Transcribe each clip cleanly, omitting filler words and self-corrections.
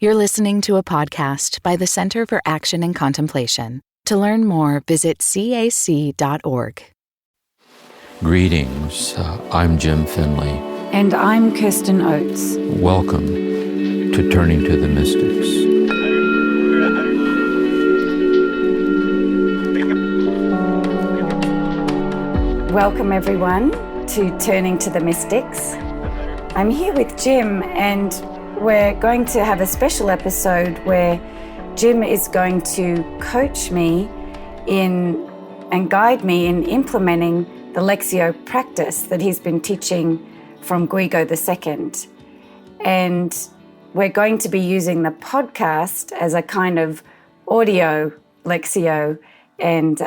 You're listening to a podcast by the Center for Action and Contemplation. To learn more, visit cac.org. Greetings, I'm Jim Finley. And I'm Kirsten Oates. Welcome to Turning to the Mystics. Welcome everyone to Turning to the Mystics. I'm here with Jim, and we're going to have a special episode where Jim is going to coach me in and guide me in implementing the Lectio practice that he's been teaching from Guigo II. And we're going to be using the podcast as a kind of audio Lectio and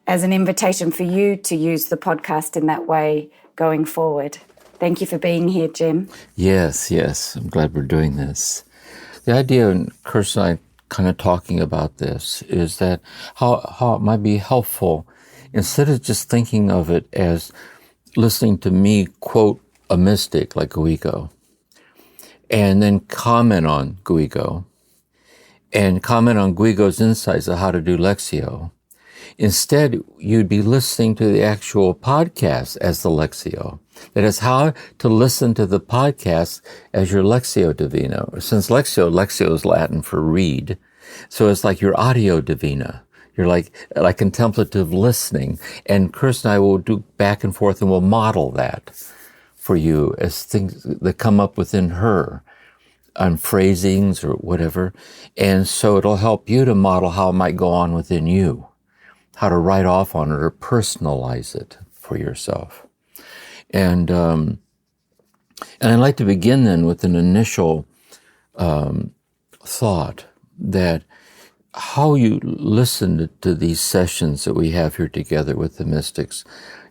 as an invitation for you to use the podcast in that way going forward. Thank you for being here, Jim. Yes. I'm glad we're doing this. The idea, and Kirsten and I kind of talking about this, is that how it might be helpful, instead of just thinking of it as listening to me quote a mystic like Guigo, and then comment on Guigo, and comment on Guigo's insights on how to do Lectio. Instead, you'd be listening to the actual podcast as the Lectio. That is, how to listen to the podcast as your Lectio Divina. Since Lectio is Latin for read, so it's like your audio Divina. You're like contemplative listening. And Kirsten and I will do back and forth, and we'll model that for you as things that come up within her on phrasings or whatever. And so it'll help you to model how it might go on within you, how to write off on it or personalize it for yourself. And I'd like to begin then with an initial thought that how you listen to these sessions that we have here together with the mystics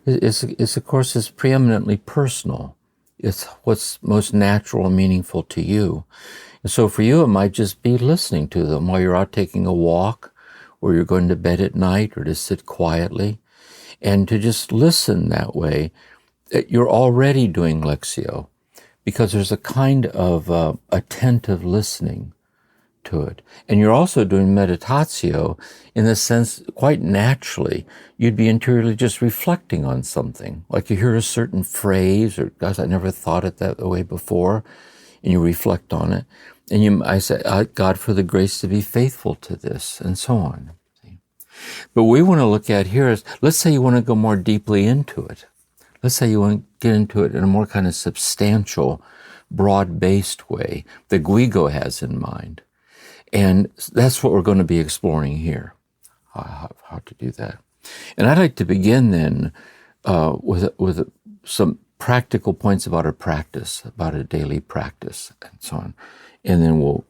is of course, is preeminently personal. It's what's most natural and meaningful to you. And so for you, it might just be listening to them while you're out taking a walk, or you're going to bed at night, or to sit quietly, and to just listen that way. You're already doing Lectio, because there's a kind of attentive listening to it. And you're also doing meditatio in the sense, quite naturally, you'd be interiorly just reflecting on something. Like you hear a certain phrase, or, gosh, I never thought it that way before, and you reflect on it. And I say, God, for the grace to be faithful to this, and so on. But what we want to look at here is, let's say you want to go more deeply into it. Let's say you want to get into it in a more kind of substantial, broad-based way that Guigo has in mind. And that's what we're going to be exploring here, how to do that. And I'd like to begin then with some practical points about our practice, about a daily practice, and so on. And then we'll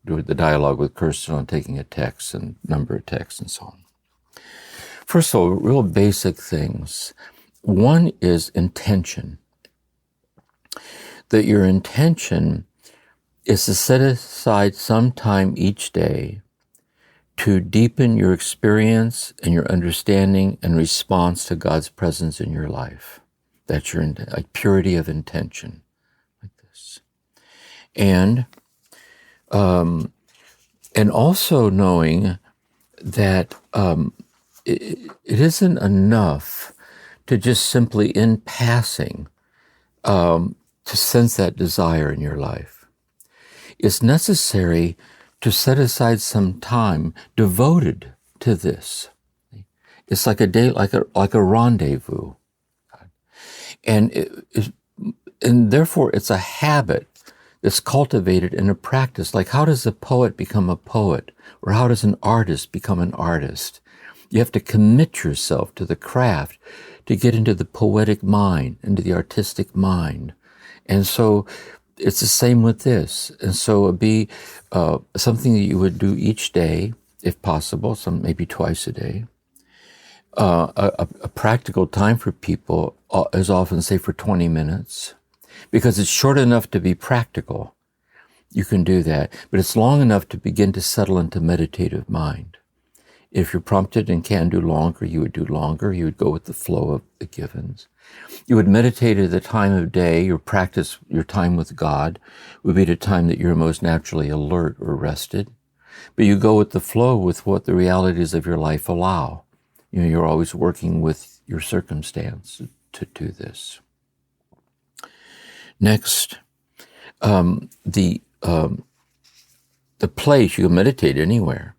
do the dialogue with Kirsten on taking a text and number of texts and so on. First of all, real basic things. One is intention. That your intention is to set aside some time each day to deepen your experience and your understanding and response to God's presence in your life. That's your like purity of intention, like this. And also knowing that it isn't enough to just simply in passing to sense that desire in your life. It's necessary to set aside some time devoted to this. It's like a day, like a rendezvous, and therefore it's a habit that's cultivated in a practice. Like, how does a poet become a poet, or how does an artist become an artist? You have to commit yourself to the craft to get into the poetic mind, into the artistic mind. And so it's the same with this. And so it'd be something that you would do each day, if possible, maybe twice a day. A practical time for people is often, say, for 20 minutes, because it's short enough to be practical. You can do that, but it's long enough to begin to settle into meditative mind. If you're prompted and can do longer, you would do longer. You would go with the flow of the givens. You would meditate at the time of day, your practice, your time with God would be the time that you're most naturally alert or rested. But you go with the flow with what the realities of your life allow. You know, you're always working with your circumstance to do this. Next, the place, you can meditate anywhere.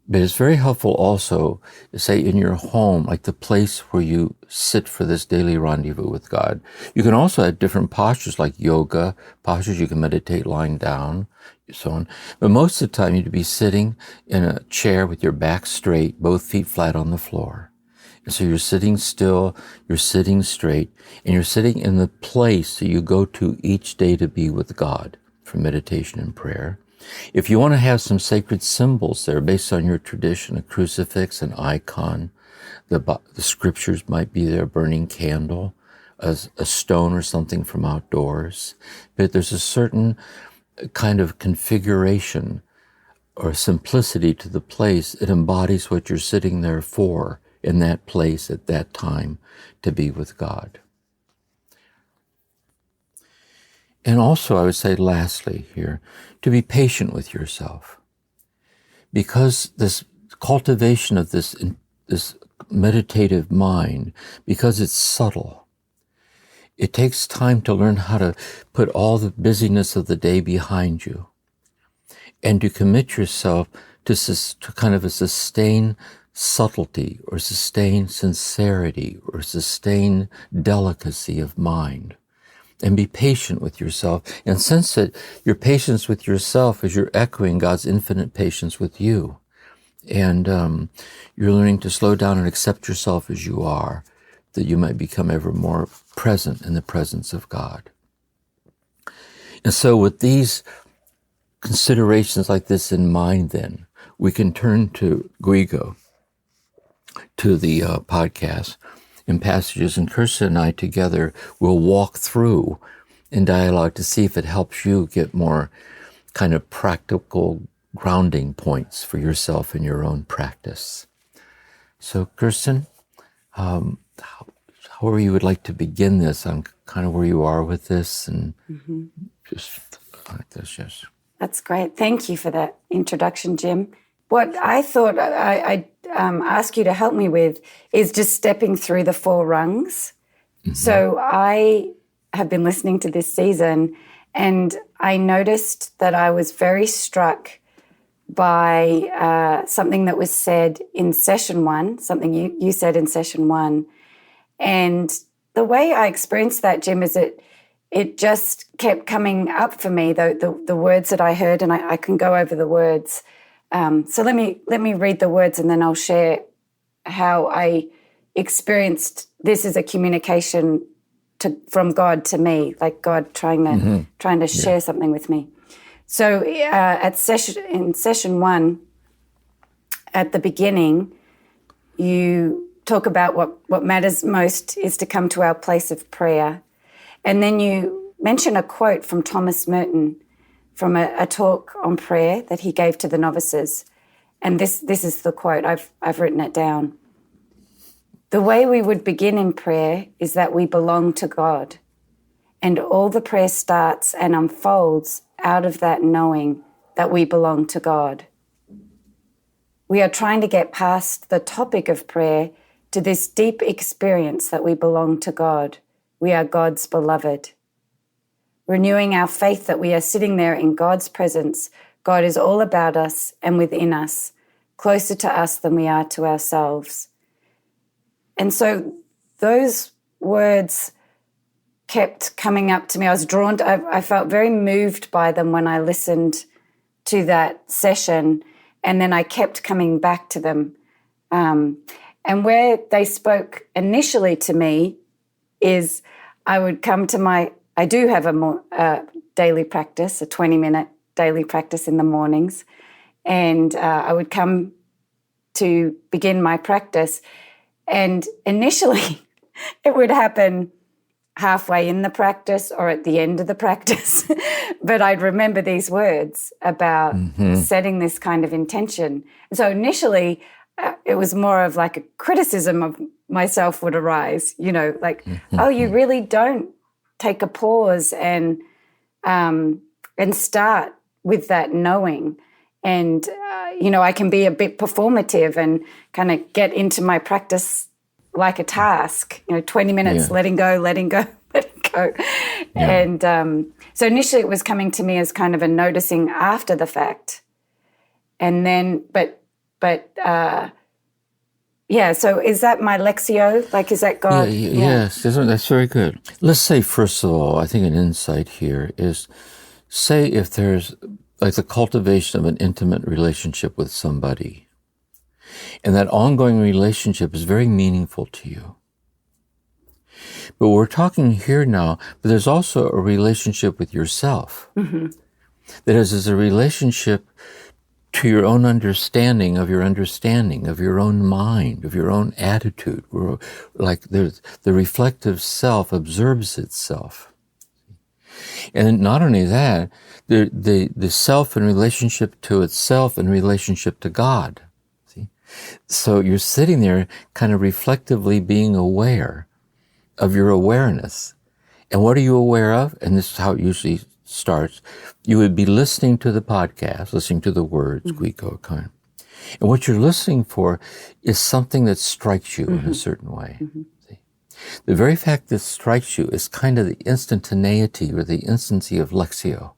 But it's very helpful also, say in your home, like the place where you sit for this daily rendezvous with God. You can also have different postures like yoga postures. You can meditate lying down, so on. But most of the time you'd be sitting in a chair with your back straight, both feet flat on the floor. And so you're sitting still, you're sitting straight, and you're sitting in the place that you go to each day to be with God for meditation and prayer. If you want to have some sacred symbols there based on your tradition, a crucifix, an icon, the scriptures might be there, a burning candle, a stone or something from outdoors. But there's a certain kind of configuration or simplicity to the place. It embodies what you're sitting there for in that place at that time to be with God. And also, I would say lastly here, to be patient with yourself. Because this cultivation of this meditative mind, because it's subtle, it takes time to learn how to put all the busyness of the day behind you and to commit yourself to kind of a sustained subtlety or sustained sincerity or sustained delicacy of mind. And be patient with yourself and sense that your patience with yourself is you're echoing God's infinite patience with you. And you're learning to slow down and accept yourself as you are, that you might become ever more present in the presence of God. And so with these considerations like this in mind, then, we can turn to Guigo, to the podcast in passages, and Kirsten and I together will walk through in dialogue to see if it helps you get more kind of practical grounding points for yourself in your own practice. So Kirsten, however you would like to begin this, on kind of where you are with this, and just like this, yes. That's great. Thank you for that introduction, Jim. What I thought I'd ask you to help me with is just stepping through the 4 rungs. Mm-hmm. So I have been listening to this season, and I noticed that I was very struck by something that was said in session 1, something you said in session 1. And the way I experienced that, Jim, is it just kept coming up for me, the words that I heard, and I can go over the words. So let me read the words, and then I'll share how I experienced this as a communication from God to me, like God trying to share something with me. So in session 1, at the beginning, you talk about what matters most is to come to our place of prayer, and then you mention a quote from Thomas Merton, from a talk on prayer that he gave to the novices. And this is the quote. I've written it down. The way we would begin in prayer is that we belong to God, and all the prayer starts and unfolds out of that knowing that we belong to God. We are trying to get past the topic of prayer to this deep experience that we belong to God. We are God's beloved. Renewing our faith that we are sitting there in God's presence. God is all about us and within us, closer to us than we are to ourselves. And so those words kept coming up to me. I was drawn to, I felt very moved by them when I listened to that session, and then I kept coming back to them. And where they spoke initially to me is I would come to I do have a daily practice, a 20-minute daily practice in the mornings, and I would come to begin my practice, and initially it would happen halfway in the practice or at the end of the practice, but I'd remember these words about setting this kind of intention. And so initially it was more of like a criticism of myself would arise, like, oh, you really don't take a pause and start with that knowing. And, I can be a bit performative and kind of get into my practice like a task, 20 minutes, letting go, letting go. Yeah. And so initially it was coming to me as kind of a noticing after the fact. And then, so is that my Lectio? Like, is that God? Yes, that's very good. Let's say, first of all, I think an insight here is, say if there's like the cultivation of an intimate relationship with somebody, and that ongoing relationship is very meaningful to you. But we're talking here now, but there's also a relationship with yourself. Mm-hmm. That is a relationship to your own understanding of your own mind, of your own attitude. Like the reflective self observes itself. And not only that, the self in relationship to itself in relationship to God. See? So you're sitting there kind of reflectively being aware of your awareness. And what are you aware of? And this is how it usually starts. You would be listening to the podcast, listening to the words, Guigo II. And what you're listening for is something that strikes you in a certain way. Mm-hmm. See? The very fact that strikes you is kind of the instantaneity or the instancy of Lectio.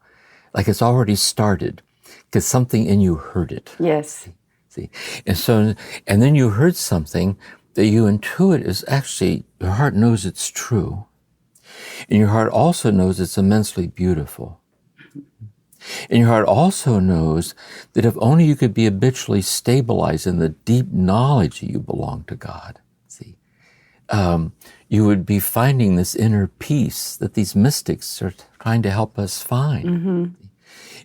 Like it's already started because something in you heard it. Yes. See? And then you heard something that you intuit is actually, your heart knows it's true. And your heart also knows it's immensely beautiful. And your heart also knows that if only you could be habitually stabilized in the deep knowledge that you belong to God, see, you would be finding this inner peace that these mystics are trying to help us find. Mm-hmm.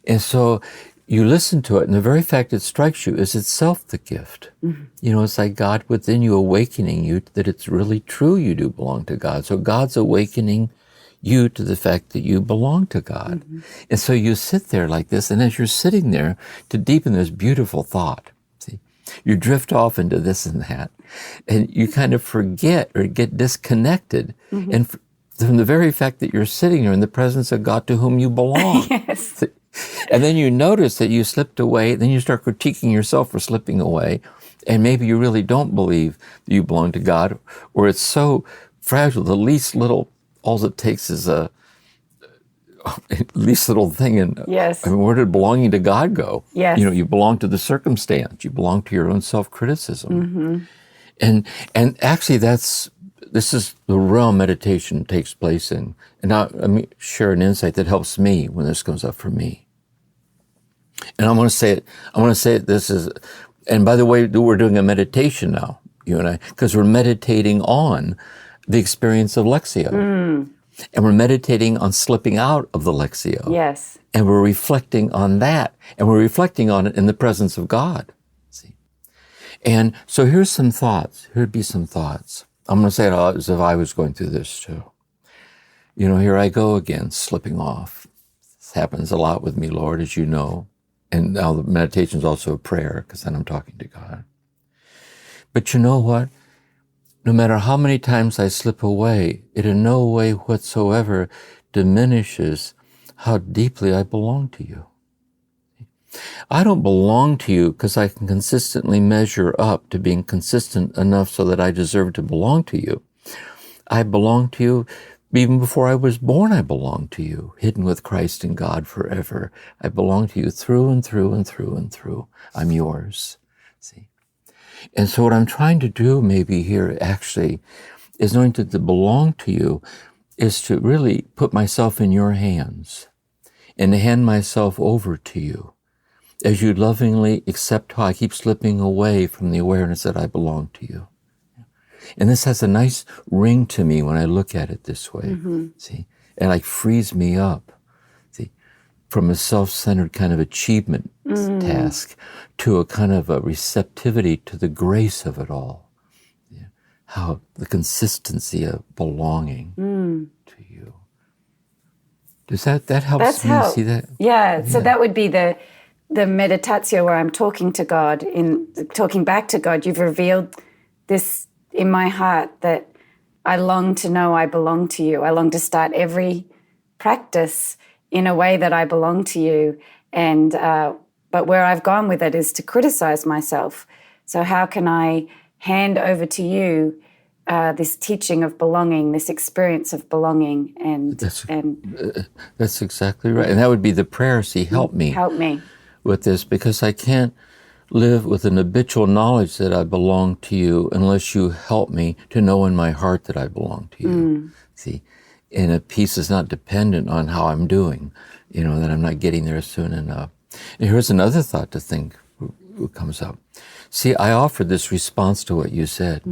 And so you listen to it, and the very fact it strikes you is itself the gift. Mm-hmm. It's like God within you awakening you that it's really true you do belong to God. So God's awakening you to the fact that you belong to God. Mm-hmm. And so you sit there like this, and as you're sitting there to deepen this beautiful thought, see, you drift off into this and that, and you kind of forget or get disconnected. Mm-hmm. And from the very fact that you're sitting there in the presence of God to whom you belong. Yes. See? And then you notice that you slipped away, then you start critiquing yourself for slipping away, and maybe you really don't believe that you belong to God, or it's so fragile, the least little, all it takes is a least little thing. And yes. I mean, where did belonging to God go? Yes. You belong to the circumstance, you belong to your own self-criticism. Mm-hmm. And actually this is the realm meditation takes place in. And now let me share an insight that helps me when this comes up for me. And I want to say it, this is, and by the way, we're doing a meditation now, you and I, because we're meditating on the experience of Lectio. Mm. And we're meditating on slipping out of the Lectio. Yes. And we're reflecting on that. And we're reflecting on it in the presence of God. See? And so here's some thoughts. Here'd be some thoughts. I'm going to say it as if I was going through this too. Here I go again, slipping off. This happens a lot with me, Lord, as you know. And now the meditation is also a prayer, because then I'm talking to God. But you know what? No matter how many times I slip away, it in no way whatsoever diminishes how deeply I belong to you. I don't belong to you because I can consistently measure up to being consistent enough so that I deserve to belong to you. I belong to you even before I was born. I belong to you, hidden with Christ in God forever. I belong to you through and through and through and through. I'm yours. See? And so what I'm trying to do maybe here actually is knowing that to belong to you is to really put myself in your hands and to hand myself over to you as you lovingly accept how I keep slipping away from the awareness that I belong to you. And this has a nice ring to me when I look at it this way, see? It like frees me up, see? From a self-centered kind of achievement task to a kind of a receptivity to the grace of it all. Yeah. How the consistency of belonging to you. Does that helps me see that? Yeah, so that would be the the meditatio where I'm talking to God, in talking back to God, you've revealed this in my heart that I long to know I belong to you. I long to start every practice in a way that I belong to you. And but where I've gone with it is to criticize myself. So how can I hand over to you this teaching of belonging, this experience of belonging? And that's exactly right. And that would be the prayer. See, help me with this, because I can't live with an habitual knowledge that I belong to you unless you help me to know in my heart that I belong to you. See, and a peace is not dependent on how I'm doing, that I'm not getting there soon enough. And here's another thought to think comes up. See, I offered this response to what you said.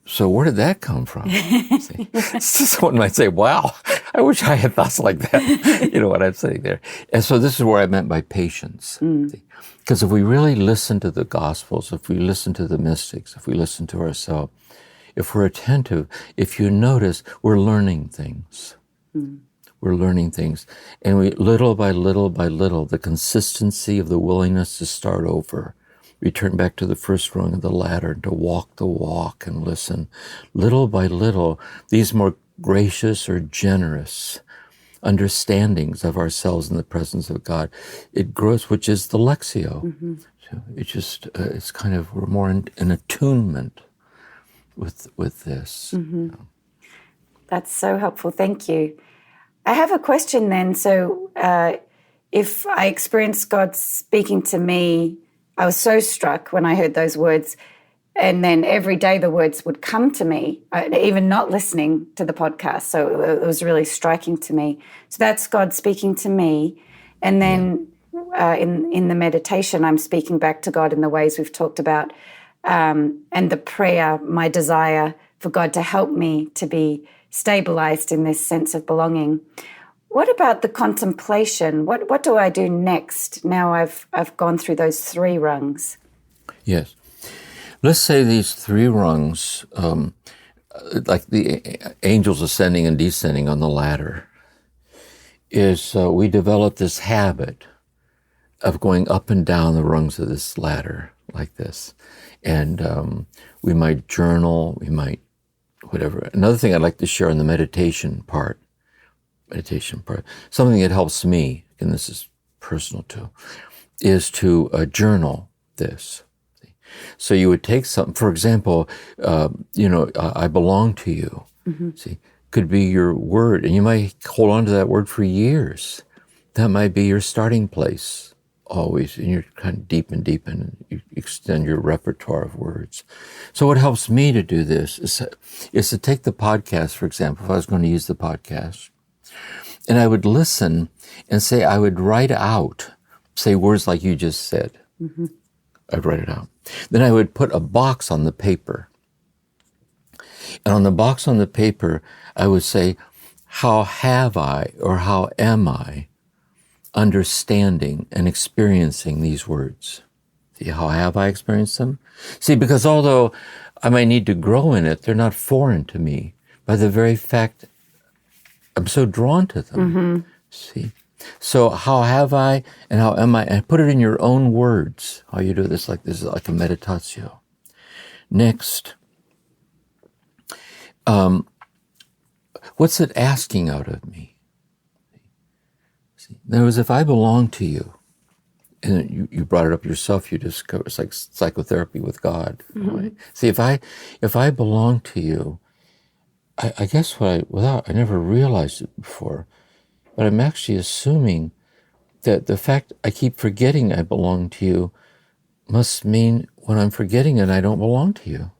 So where did that come from? See, someone might say, wow, I wish I had thoughts like that, what I'm saying there. And so this is where I meant by patience. Because if we really listen to the Gospels, if we listen to the mystics, if we listen to ourselves, if we're attentive, if you notice, we're learning things. We're learning things. And we, little by little by little, the consistency of the willingness to start over, return back to the first rung of the ladder, to walk the walk and listen. Little by little, these more gracious or generous understandings of ourselves in the presence of God, it grows, which is the Lectio. So it just, it's kind of, we're more in attunement with this. That's so helpful. Thank you. I have a question then. So if I experienced God speaking to me, I was so struck when I heard those words, and then every day the words would come to me, even not listening to the podcast. So it was really striking to me. So that's God speaking to me. And then in the meditation, I'm speaking back to God in the ways we've talked about, and the prayer, my desire for God to help me to be stabilized in this sense of belonging. What about the contemplation? What do I do next? Now I've gone through those 3 rungs. Yes. Let's say these 3 rungs, like the angels ascending and descending on the ladder, is we develop this habit of going up and down the rungs of this ladder like this. And we might journal, we might whatever. Another thing I'd like to share in the meditation part, something that helps me, and this is personal too, is to journal this. So you would take something, for example, I belong to you. See, could be your word, and you might hold on to that word for years. That might be your starting place always, and you're kind of deep and you extend your repertoire of words. So what helps me to do this is to take the podcast, for example, if I was going to use the podcast, and I would listen and say, I would write out, say words like you just said. I'd write it out. Then I would put a box on the paper. And on the box on the paper, I would say, how have I, or how am I understanding and experiencing these words? See, how have I experienced them? See, because although I might need to grow in it, they're not foreign to me by the very fact I'm so drawn to them. See? So how have I and how am I? And put it in your own words. How you do this, like a meditatio. Next, what's it asking out of me? See? In other words, if I belong to you, and you brought it up yourself, you discover it's like psychotherapy with God. In a way. See, if I belong to you, I guess I never realized it before, but I'm actually assuming that the fact I keep forgetting I belong to you must mean when I'm forgetting it, I don't belong to you.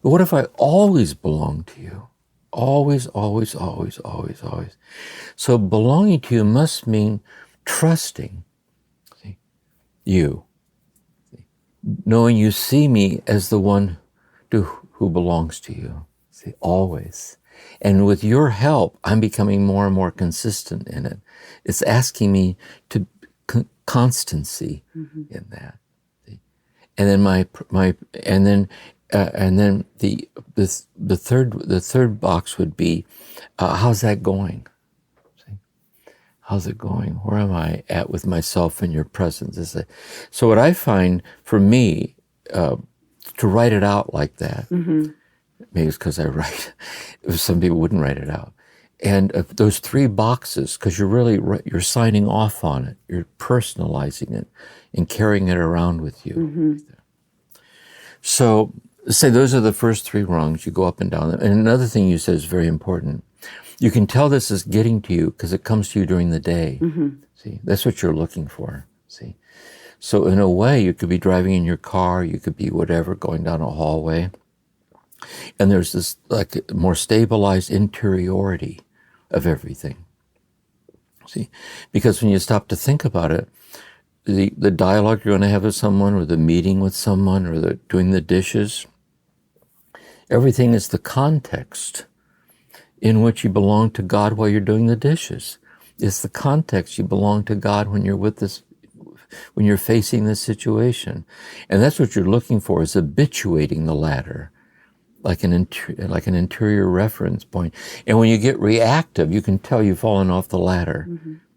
But what if I always belong to you? Always, always, always, always, always. So belonging to you must mean trusting you, knowing you see me as the one who belongs to you. See, always. And with your help, I'm becoming more and more consistent in it. It's asking me to constancy in that. See? And then the third box would be, how's that going? See? How's it going? Where am I at with myself in your presence? So what I find for me, to write it out like that, maybe it's because I write, some people wouldn't write it out. And those 3 boxes, because you're signing off on it, you're personalizing it and carrying it around with you. So say those are the first 3 rungs, you go up and down them. And another thing you said is very important. You can tell this is getting to you because it comes to you during the day. See, that's what you're looking for. See, so in a way, you could be driving in your car, you could be whatever, going down a hallway, and there's this like more stabilized interiority of everything. See, because when you stop to think about it, the dialogue you're going to have with someone, or the meeting with someone, or doing the dishes, everything is the context in which you belong to God while you're doing the dishes. It's the context you belong to God when you're with this, when you're facing this situation. And that's what you're looking for, is habituating the latter, like an interior reference point. And when you get reactive, you can tell you've fallen off the ladder.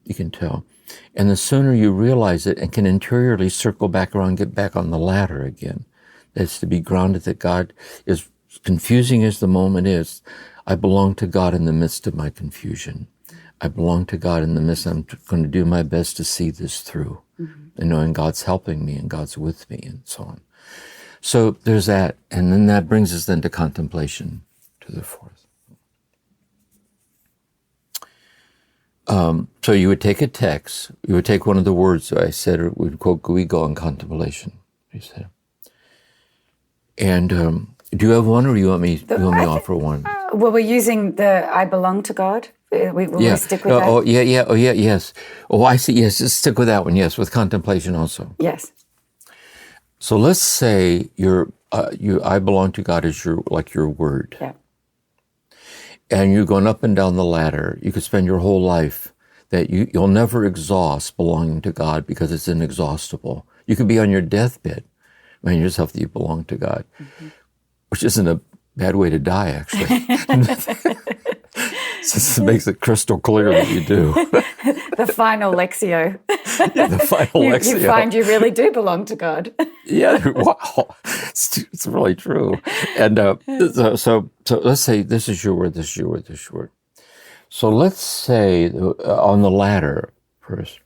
You can tell. And the sooner you realize it and can interiorly circle back around, get back on the ladder again, that's to be grounded that God is, confusing as the moment is, I belong to God in the midst of my confusion. I belong to God in the midst. I'm going to do my best to see this through, and knowing God's helping me and God's with me and so on. So there's that. And then that brings us then to contemplation, to the 4th. So you would take a text, you would take one of the words that I said, or we'd quote Guigo on contemplation, he said. And do you have one, or do you want me to offer one? Well, we're using the I belong to God. We stick with that? Yes. Oh, I see, yes, just stick with that one, yes, with contemplation also. Yes. So let's say I belong to God as your word. Yeah. And you're going up and down the ladder. You could spend your whole life that you'll never exhaust belonging to God because it's inexhaustible. You could be on your deathbed, remind yourself that you belong to God, which isn't a bad way to die, actually. Since it makes it crystal clear that you do. The final Lectio. Yeah, the final Lectio. You find you really do belong to God. Yeah, wow. It's really true. And so let's say this is your word, this is your word, this is your word. So let's say on the ladder first,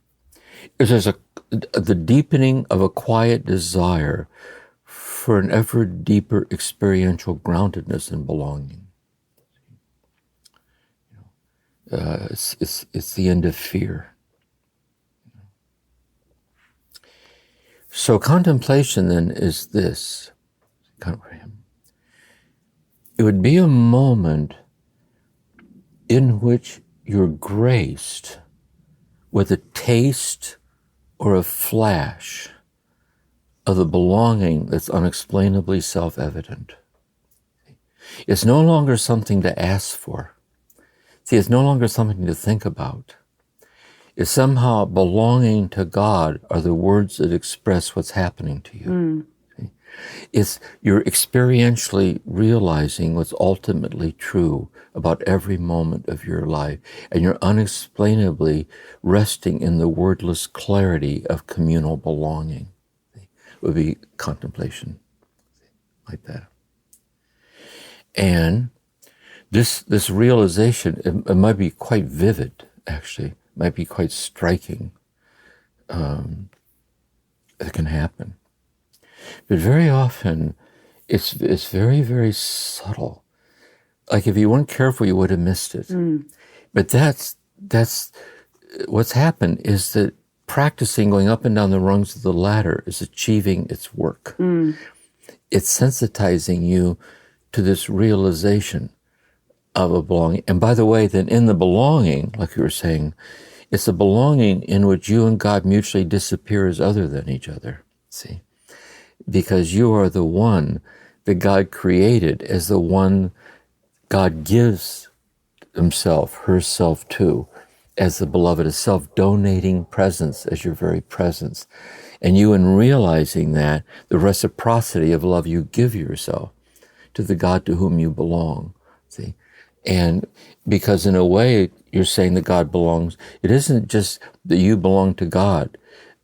there's the deepening of a quiet desire for an ever deeper experiential groundedness and belonging. It's the end of fear. So contemplation then is this. It would be a moment in which you're graced with a taste or a flash of the belonging that's unexplainably self-evident. It's no longer something to ask for. See, it's no longer something to think about. It's somehow belonging to God are the words that express what's happening to you. It's you're experientially realizing what's ultimately true about every moment of your life, and you're unexplainably resting in the wordless clarity of communal belonging. It would be contemplation, like that. And this realization, it might be quite vivid, actually. It might be quite striking. It can happen. But very often, it's very, very subtle. Like if you weren't careful, you would have missed it. But that's what's happened is that practicing going up and down the rungs of the ladder is achieving its work. It's sensitizing you to this realization of a belonging. And by the way, then in the belonging, like you were saying, it's a belonging in which you and God mutually disappear as other than each other. See? Because you are the one that God created as the one God gives himself, herself to, as the beloved, a self-donating presence, as your very presence. And you, in realizing that, the reciprocity of love you give yourself to the God to whom you belong. See? And because in a way, you're saying that God belongs. It isn't just that you belong to God,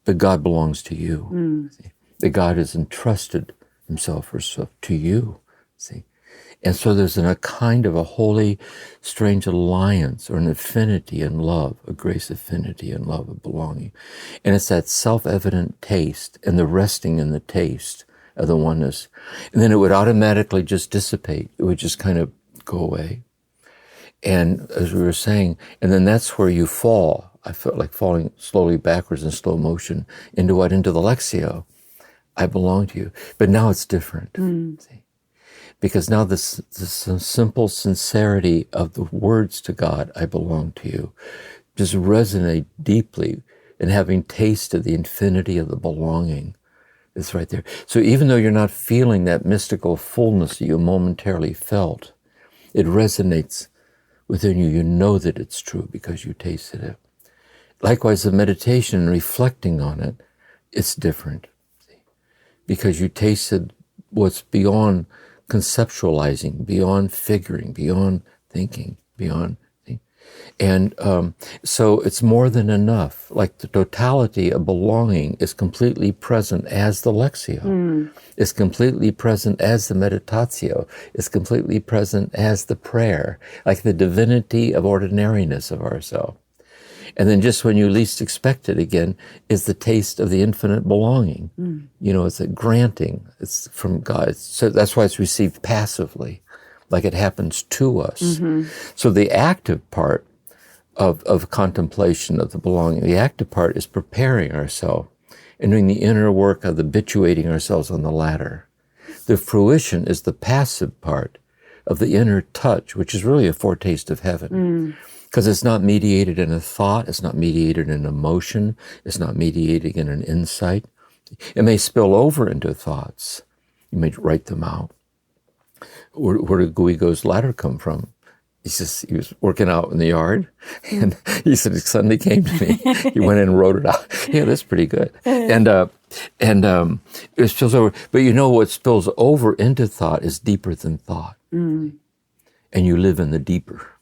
but God belongs to you. See? That God has entrusted himself or herself to you. See? And so there's a kind of a holy, strange alliance or an affinity in love, a grace affinity and love of belonging. And it's that self-evident taste and the resting in the taste of the oneness. And then it would automatically just dissipate. It would just kind of go away. And as we were saying, and then that's where you fall. I felt like falling slowly backwards in slow motion into what? Into the Lectio. I belong to you. But now it's different. See? Because now this simple sincerity of the words to God, I belong to you, just resonate deeply in having tasted the infinity of the belonging. It's right there. So even though you're not feeling that mystical fullness that you momentarily felt, it resonates within you. You know that it's true because you tasted it. Likewise, the meditation and reflecting on it, it's different. See? Because you tasted what's beyond conceptualizing, beyond figuring, beyond thinking, beyond thinking. And so it's more than enough. Like the totality of belonging is completely present as the Lectio. It's completely present as the meditatio. It's completely present as the prayer. Like the divinity of ordinariness of ourselves. And then just when you least expect it again is the taste of the infinite belonging. You know, it's a granting. It's from God. So that's why it's received passively, like it happens to us. So the active part of contemplation of the belonging, the active part is preparing ourselves and doing the inner work of habituating ourselves on the ladder. The fruition is the passive part of the inner touch, which is really a foretaste of heaven. Because it's not mediated in a thought, it's not mediated in emotion, it's not mediated in an insight. It may spill over into thoughts. You may write them out. Where did Guigo's ladder come from? He says he was working out in the yard, and he said it suddenly came to me. He went in and wrote it out. Yeah, that's pretty good. And it spills over. But you know what spills over into thought is deeper than thought. And you live in the deeper.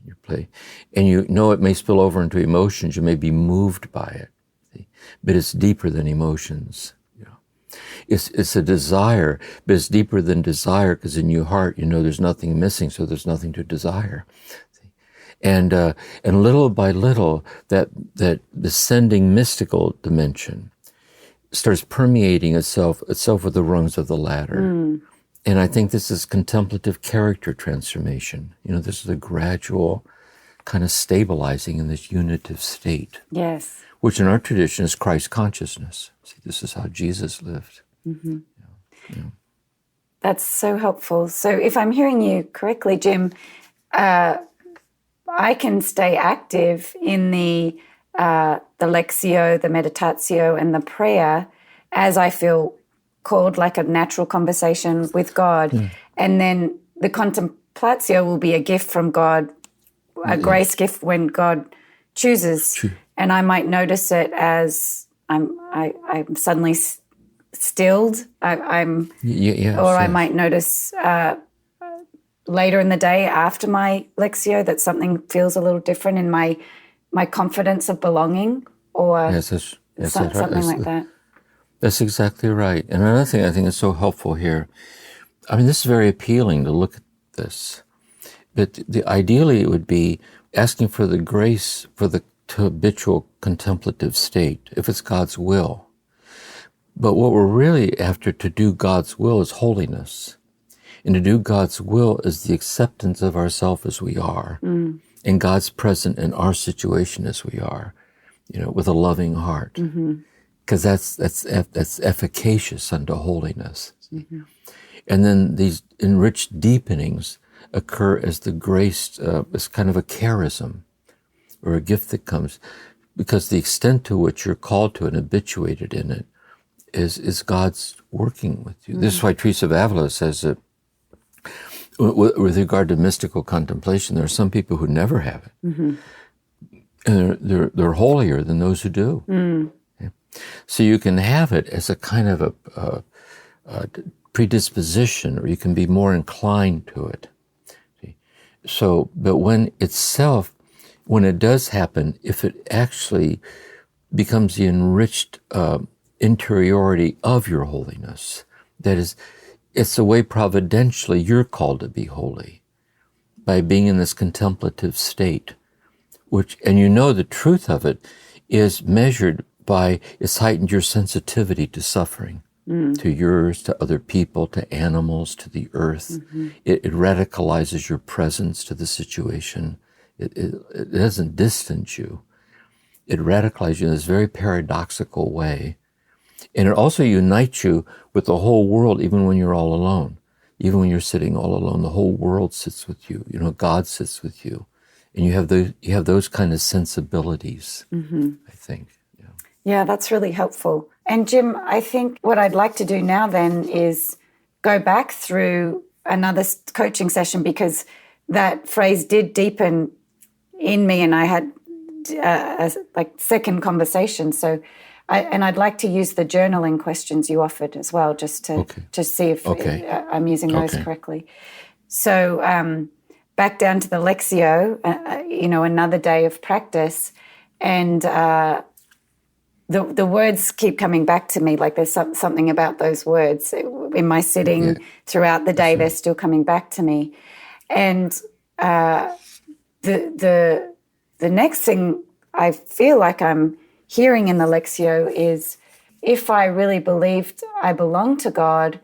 Your play, and you know it may spill over into emotions. You may be moved by it, see? But it's deeper than emotions. You know, it's a desire, but it's deeper than desire because in your heart you know there's nothing missing, so there's nothing to desire. See? And little by little, that descending mystical dimension starts permeating itself with the rungs of the ladder. And I think this is contemplative character transformation. You know, this is a gradual kind of stabilizing in this unitive state. Yes. Which in our tradition is Christ consciousness. See, this is how Jesus lived. That's so helpful. So if I'm hearing you correctly, Jim, I can stay active in the Lectio, the meditatio, and the prayer as I feel called, like a natural conversation with God. And then the contemplatio will be a gift from God, a grace gift when God chooses. And I might notice it as I'm suddenly stilled. I might notice later in the day after my Lectio that something feels a little different in my confidence of belonging, or something like that. That's exactly right. And another thing I think is so helpful here, I mean, this is very appealing to look at this, but ideally it would be asking for the grace for the habitual contemplative state, if it's God's will. But what we're really after to do God's will is holiness. And to do God's will is the acceptance of ourselves as we are, and God's present in our situation as we are, you know, with a loving heart. Because that's efficacious unto holiness. And then these enriched deepenings occur as the grace, as kind of a charism or a gift that comes, because the extent to which you're called to and habituated in it is God's working with you. This is why Teresa of Avila says that with regard to mystical contemplation, there are some people who never have it. And they're holier than those who do. So you can have it as a kind of a predisposition, or you can be more inclined to it. So, but when itself when it does happen, if it actually becomes the enriched interiority of your holiness, that is, it's the way providentially you're called to be holy, by being in this contemplative state, and you know the truth of it is measured by, it's heightened your sensitivity to suffering, to yours, to other people, to animals, to the earth. It radicalizes your presence to the situation. It doesn't distance you. It radicalizes you in this very paradoxical way. And it also unites you with the whole world, even when you're all alone. Even when you're sitting all alone, the whole world sits with you. You know, God sits with you. And you have those kind of sensibilities, I think. Yeah, that's really helpful. And Jim, I think what I'd like to do now then is go back through another coaching session, because that phrase did deepen in me, and I had a second conversation. So, I'd like to use the journaling questions you offered as well, just to see if I'm using those correctly. So back down to the Lectio, another day of practice, and the words keep coming back to me. Like there's something about those words in my sitting throughout the day. They're still coming back to me, and the next thing I feel like I'm hearing in the Lectio is, if I really believed I belong to God,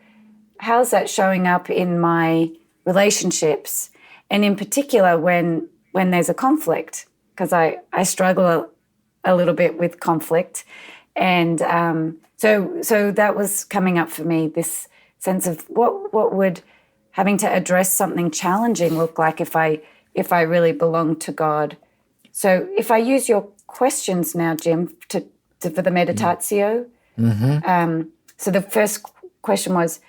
how's that showing up in my relationships? And in particular, when there's a conflict, because I struggle a little bit with conflict. And so that was coming up for me, this sense of what would having to address something challenging look like if I really belong to God. So if I use your questions now, Jim, for the meditatio. So the first question was,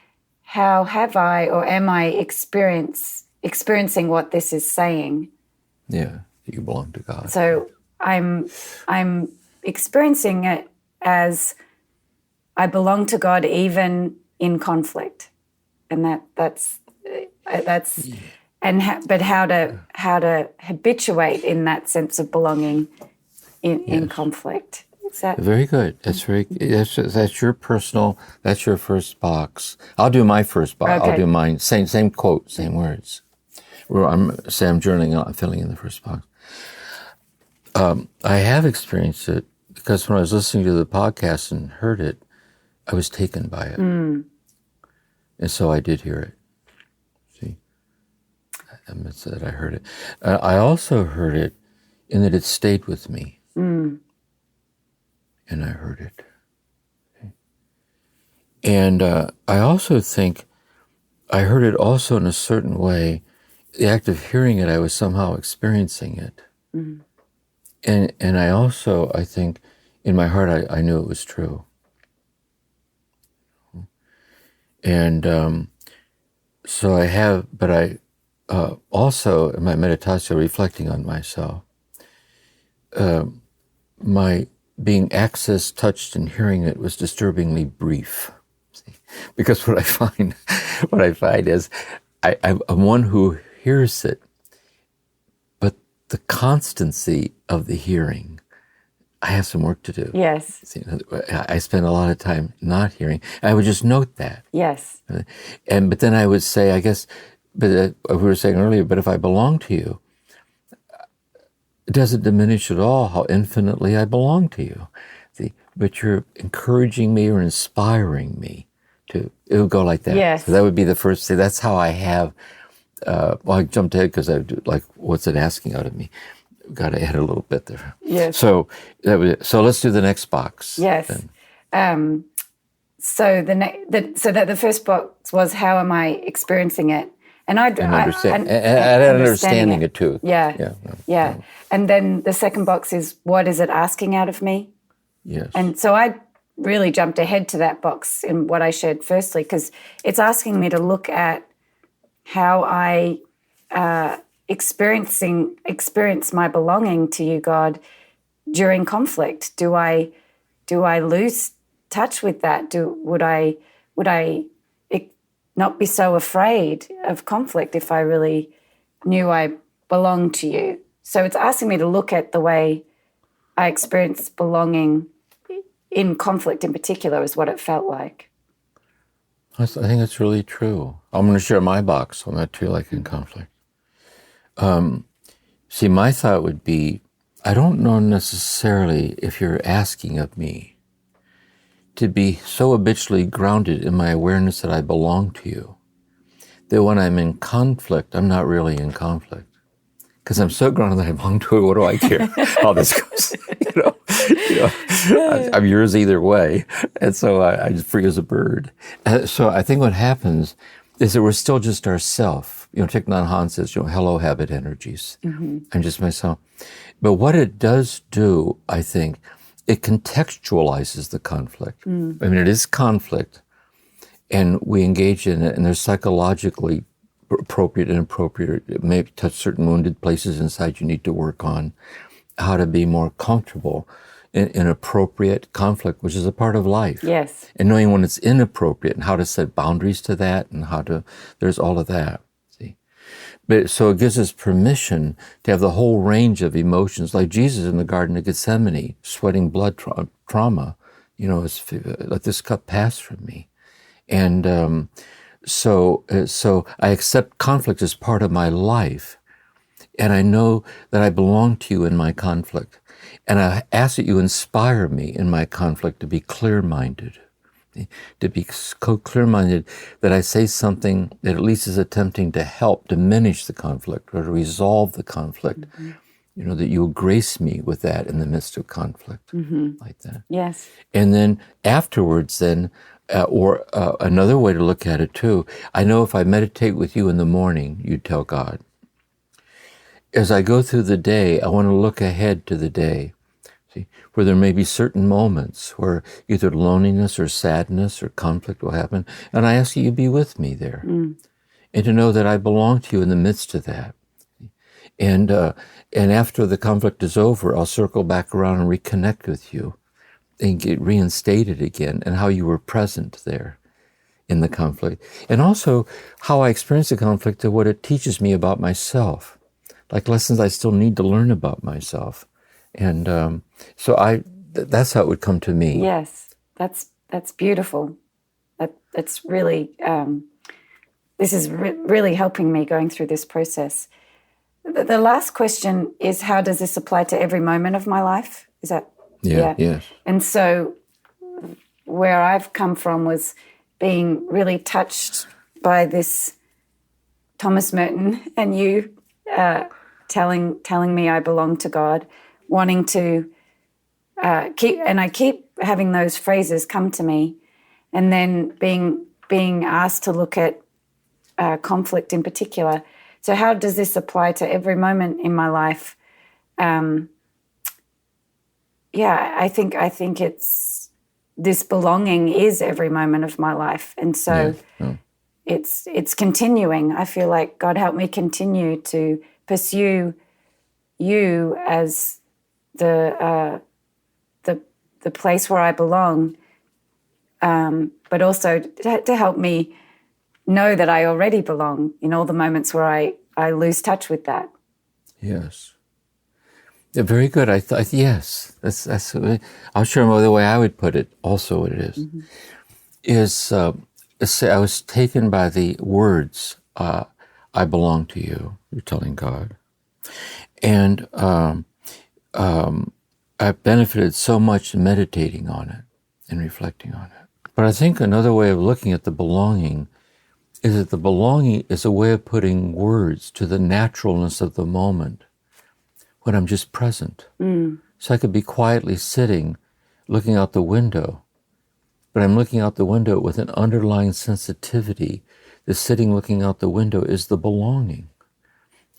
how have I, or am I experiencing what this is saying? Yeah, you belong to God. So I'm experiencing it as I belong to God even in conflict, and that's but how to habituate in that sense of belonging in conflict. Is that very good? That's that's your personal. That's your first box. I'll do my first box. Okay. I'll do mine. Same quote, same words. I'm journaling out and filling in the first box. I have experienced it because when I was listening to the podcast and heard it, I was taken by it, and so I did hear it. See, admits that I heard it. I also heard it in that it stayed with me, and I heard it. Okay. And I also think I heard it also in a certain way. The act of hearing it, I was somehow experiencing it. And I also, I think, in my heart, I knew it was true. And so I have, but I also, in my meditatio, reflecting on myself, my being accessed, touched, and hearing it was disturbingly brief. See? Because what I find is, I'm one who hears it, but the constancy of the hearing, I have some work to do. Yes. See, I spend a lot of time not hearing. I would just note that. Yes. But then I would say, I guess, but we were saying earlier, but if I belong to you, it doesn't diminish at all how infinitely I belong to you. See, but you're encouraging me or inspiring me to. It would go like that. Yes. So that would be the first thing. That's how I have. Well, I jumped ahead because I do, like, what's it asking out of me? Got to add a little bit there. Yes. So that was it. So let's do the next box. Yes. So the first box was, how am I experiencing it? And understanding it too. Yeah. And then the second box is, what is it asking out of me? Yes. And so I really jumped ahead to that box in what I shared firstly, because it's asking me to look at how I experience my belonging to you, God, during conflict. Do I lose touch with that? Would I not be so afraid of conflict if I really knew I belonged to you? So it's asking me to look at the way I experience belonging in conflict in particular is what it felt like. I think it's really true. I'm going to share my box on that too, like in conflict. See, my thought would be, I don't know necessarily if you're asking of me to be so habitually grounded in my awareness that I belong to you, that when I'm in conflict, I'm not really in conflict. Because I'm so grounded that I belong to you, what do I care how this goes? I'm yours either way. And so I'm free as a bird. So I think what happens is that we're still just ourself. Thich Nhat Hanh says, hello, habit energies. Mm-hmm. I'm just myself. But what it does do, I think, it contextualizes the conflict. Mm. I mean, it is conflict, and we engage in it, and there's psychologically appropriate and inappropriate. It may touch certain wounded places inside you need to work on, how to be more comfortable in appropriate conflict, which is a part of life. Yes. And knowing when it's inappropriate and how to set boundaries to that and there's all of that. But so it gives us permission to have the whole range of emotions, like Jesus in the Garden of Gethsemane, sweating blood trauma, let this cup pass from me. And so I accept conflict as part of my life. And I know that I belong to you in my conflict. And I ask that you inspire me in my conflict to be clear-minded. To be so clear-minded that I say something that at least is attempting to help diminish the conflict or to resolve the conflict. Mm-hmm. That you will grace me with that in the midst of conflict, like that. Yes. And then afterwards, another way to look at it too, I know if I meditate with you in the morning, you tell God. As I go through the day, I want to look ahead to the day. Where there may be certain moments where either loneliness or sadness or conflict will happen, and I ask you to be with me there, and to know that I belong to you in the midst of that. And after the conflict is over, I'll circle back around and reconnect with you, and get reinstated again, and how you were present there in the conflict, and also how I experience the conflict and what it teaches me about myself, like lessons I still need to learn about myself. And so that's how it would come to me. Yes, that's beautiful. That's really, this is really helping me going through this process. The last question is, how does this apply to every moment of my life? Is that? Yeah. Yes. And so where I've come from was being really touched by this Thomas Merton and you telling me I belong to God, wanting to I keep having those phrases come to me, and then being asked to look at conflict in particular. So how does this apply to every moment in my life? I think it's this belonging is every moment of my life, and so it's continuing. I feel like God help me continue to pursue you as the place where I belong, but also to help me know that I already belong in all the moments where I lose touch with that. Yes. Yeah, very good. Yes. That's. I'll share the way I would put it. Also, what it is is I was taken by the words, "I belong to you." You're telling God, and I benefited so much in meditating on it and reflecting on it. But I think another way of looking at the belonging is that the belonging is a way of putting words to the naturalness of the moment when I'm just present. So I could be quietly sitting, looking out the window, but I'm looking out the window with an underlying sensitivity. The sitting looking out the window is the belonging.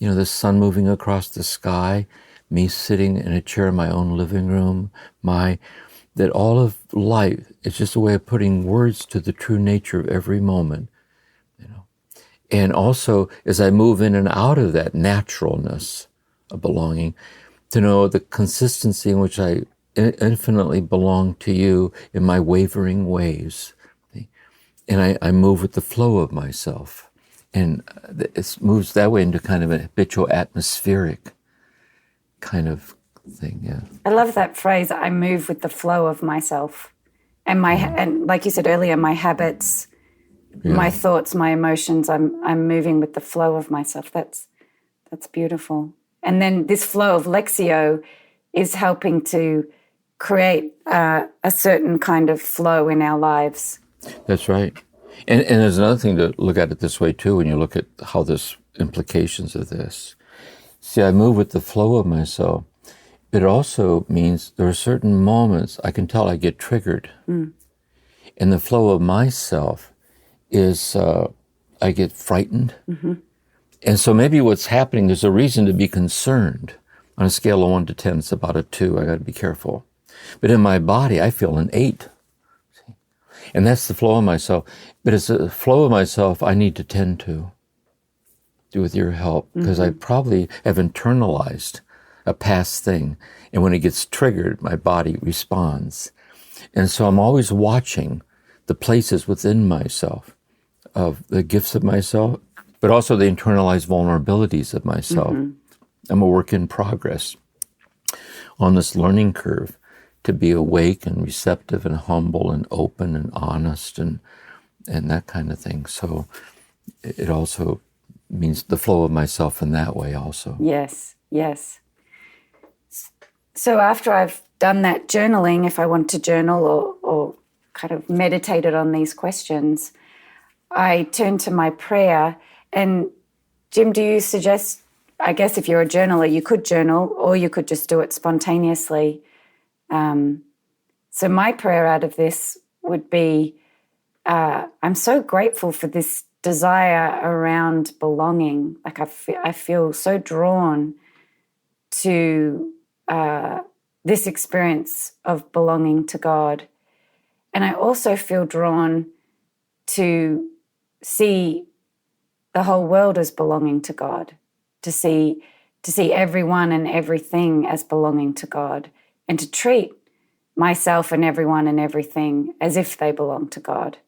The sun moving across the sky, me sitting in a chair in my own living room, that all of life is just a way of putting words to the true nature of every moment. And also, as I move in and out of that naturalness of belonging, to know the consistency in which I infinitely belong to you in my wavering ways. And I move with the flow of myself. And it moves that way into kind of a habitual atmospheric kind of thing. Yeah. I love that phrase. I move with the flow of myself, and and like you said earlier, my habits, my thoughts, my emotions. I'm moving with the flow of myself. That's beautiful. And then this flow of Lectio is helping to create a certain kind of flow in our lives. That's right. And there's another thing to look at it this way too, when you look at how this implications of this. See, I move with the flow of myself. It also means there are certain moments I can tell I get triggered. And the flow of myself is I get frightened. And so maybe what's happening, there's a reason to be concerned. On a scale of 1 to 10, it's about a 2. I got to be careful. But in my body, I feel an 8. See? And that's the flow of myself. But it's a flow of myself I need to tend to, do with your help, because I probably have internalized a past thing. And when it gets triggered, my body responds. And so I'm always watching the places within myself, of the gifts of myself, but also the internalized vulnerabilities of myself. I'm a work in progress on this learning curve to be awake and receptive and humble and open and honest and that kind of thing. So it also means the flow of myself in that way also. Yes, yes. So after I've done that journaling, if I want to journal or kind of meditated on these questions, I turn to my prayer. And Jim, do you suggest, I guess if you're a journaler, you could journal or you could just do it spontaneously. So my prayer out of this would be, I'm so grateful for this desire around belonging. Like I feel so drawn to this experience of belonging to God. And I also feel drawn to see the whole world as belonging to God, to see everyone and everything as belonging to God, and to treat myself and everyone and everything as if they belong to God.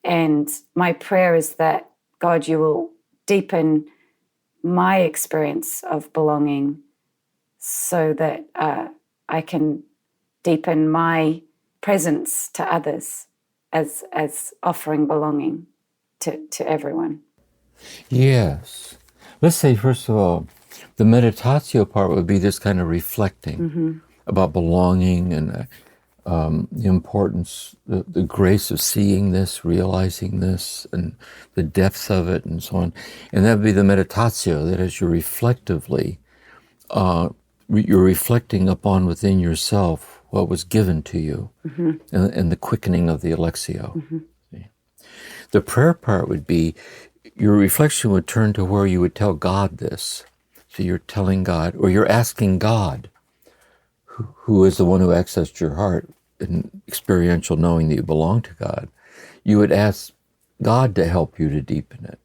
And my prayer is that, God, you will deepen my experience of belonging so that I can deepen my presence to others as offering belonging to everyone. Yes. Let's say, first of all, the meditatio part would be this kind of reflecting about belonging and the importance, the grace of seeing this, realizing this, and the depth of it, and so on. And that would be the meditatio, that is, you're reflectively, you're reflecting upon within yourself what was given to you, and the quickening of the Lectio. The prayer part would be, your reflection would turn to where you would tell God this. So you're telling God, or you're asking God, who is the one who accessed your heart in experiential knowing that you belong to God. You would ask God to help you to deepen it.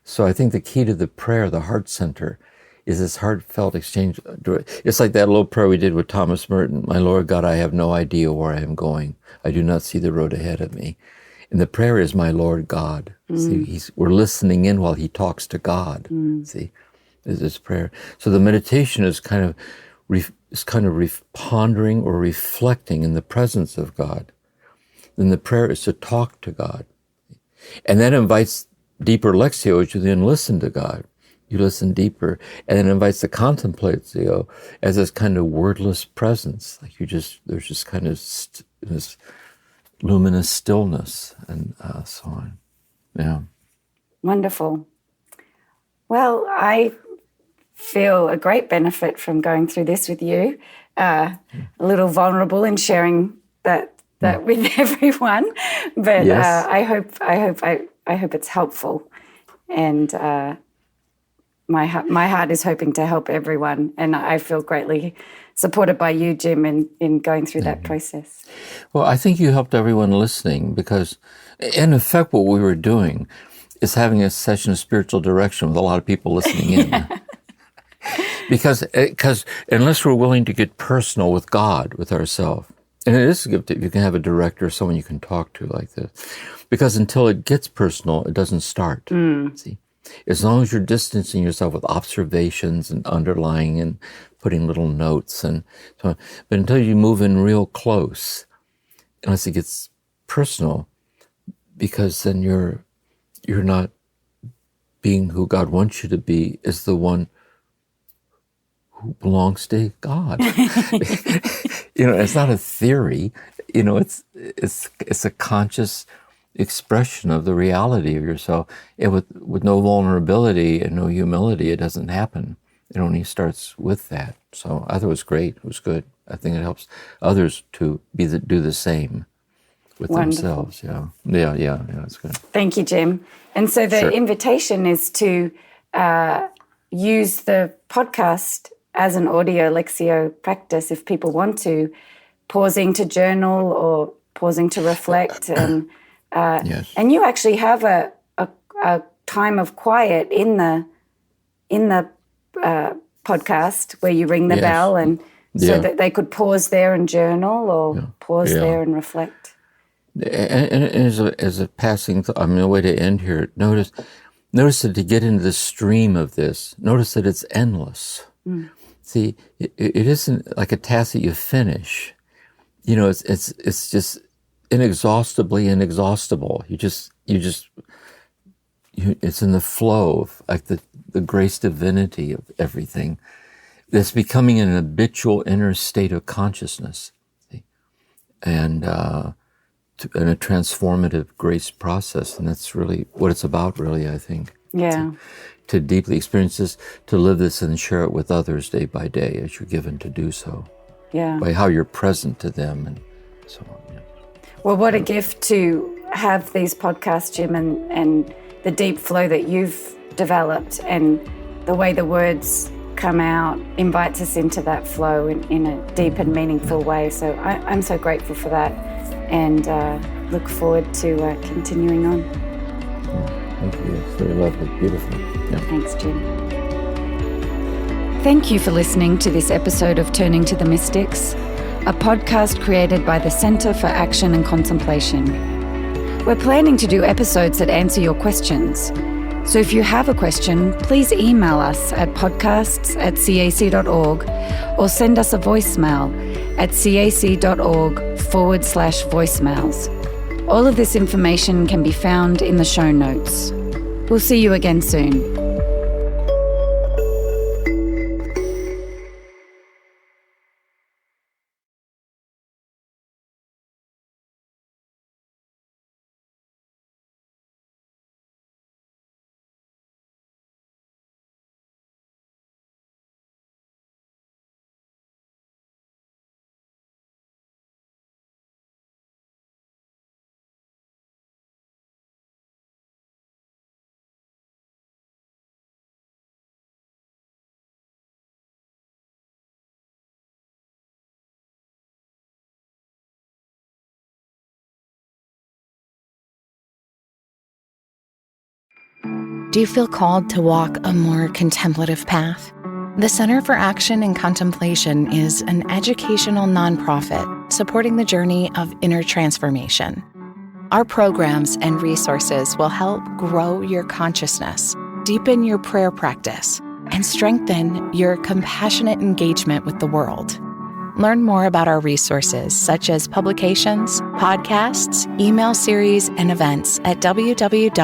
So I think the key to the prayer, the heart center, is this heartfelt exchange. It's like that little prayer we did with Thomas Merton. My Lord God, I have no idea where I am going. I do not see the road ahead of me. And the prayer is my Lord God. See, we're listening in while he talks to God. See, is this prayer. So the meditation is kind of pondering or reflecting in the presence of God. Then the prayer is to talk to God. And that invites deeper Lectio, as you then listen to God. You listen deeper, and then invites the contemplatio as this kind of wordless presence. Like there's just kind of this luminous stillness and so on. Yeah. Wonderful. Well, I feel a great benefit from going through this with you. A little vulnerable in sharing that with everyone, but yes. I hope it's helpful, and my heart is hoping to help everyone, and I feel greatly supported by you, Jim, in going through that process. Well, I think you helped everyone listening, because in effect what we were doing is having a session of spiritual direction with a lot of people listening in. Because unless we're willing to get personal with God, with ourselves, and it is a gift if you can have a director, someone you can talk to like this, because until it gets personal, it doesn't start. See, As long as you're distancing yourself with observations and underlying and putting little notes and so on. But until you move in real close, unless it gets personal, because then you're not being who God wants you to be, is the one who belongs to God. It's not a theory. It's a conscious expression of the reality of yourself. And with no vulnerability and no humility, it doesn't happen. It only starts with that. So I thought it was great. It was good. I think it helps others to do the same with themselves. Yeah, it's good. Thank you, Jim. And so the invitation is to use the podcast as an audio Lectio practice if people want to, pausing to journal or pausing to reflect. And yes. And you actually have a time of quiet in the podcast where you ring the bell, and so that they could pause there and journal or pause there and reflect. And as a passing thought, a way to end here, notice that to get into the stream of this, notice that it's endless. Mm. See, it isn't like a task that you finish. It's just inexhaustibly inexhaustible. It's in the flow of like the grace divinity of everything. That's becoming an habitual inner state of consciousness, and a transformative grace process. And that's really what it's about, really, I think. Yeah. To deeply experience this, to live this and share it with others day by day as you're given to do so. Yeah. By how you're present to them and so on. Yeah. Well, what a gift to have these podcasts, Jim, and the deep flow that you've developed, and the way the words come out invites us into that flow in a deep and meaningful way. So I'm so grateful for that, and look forward to continuing on. Thank you. It's very lovely. Beautiful. Yeah. Thanks, Jim. Thank you for listening to this episode of Turning to the Mystics, a podcast created by the Center for Action and Contemplation. We're planning to do episodes that answer your questions. So if you have a question, please email us at podcasts@cac.org or send us a voicemail at cac.org/voicemails. All of this information can be found in the show notes. We'll see you again soon. Do you feel called to walk a more contemplative path? The Center for Action and Contemplation is an educational nonprofit supporting the journey of inner transformation. Our programs and resources will help grow your consciousness, deepen your prayer practice, and strengthen your compassionate engagement with the world. Learn more about our resources, such as publications, podcasts, email series, and events at www.cac.org.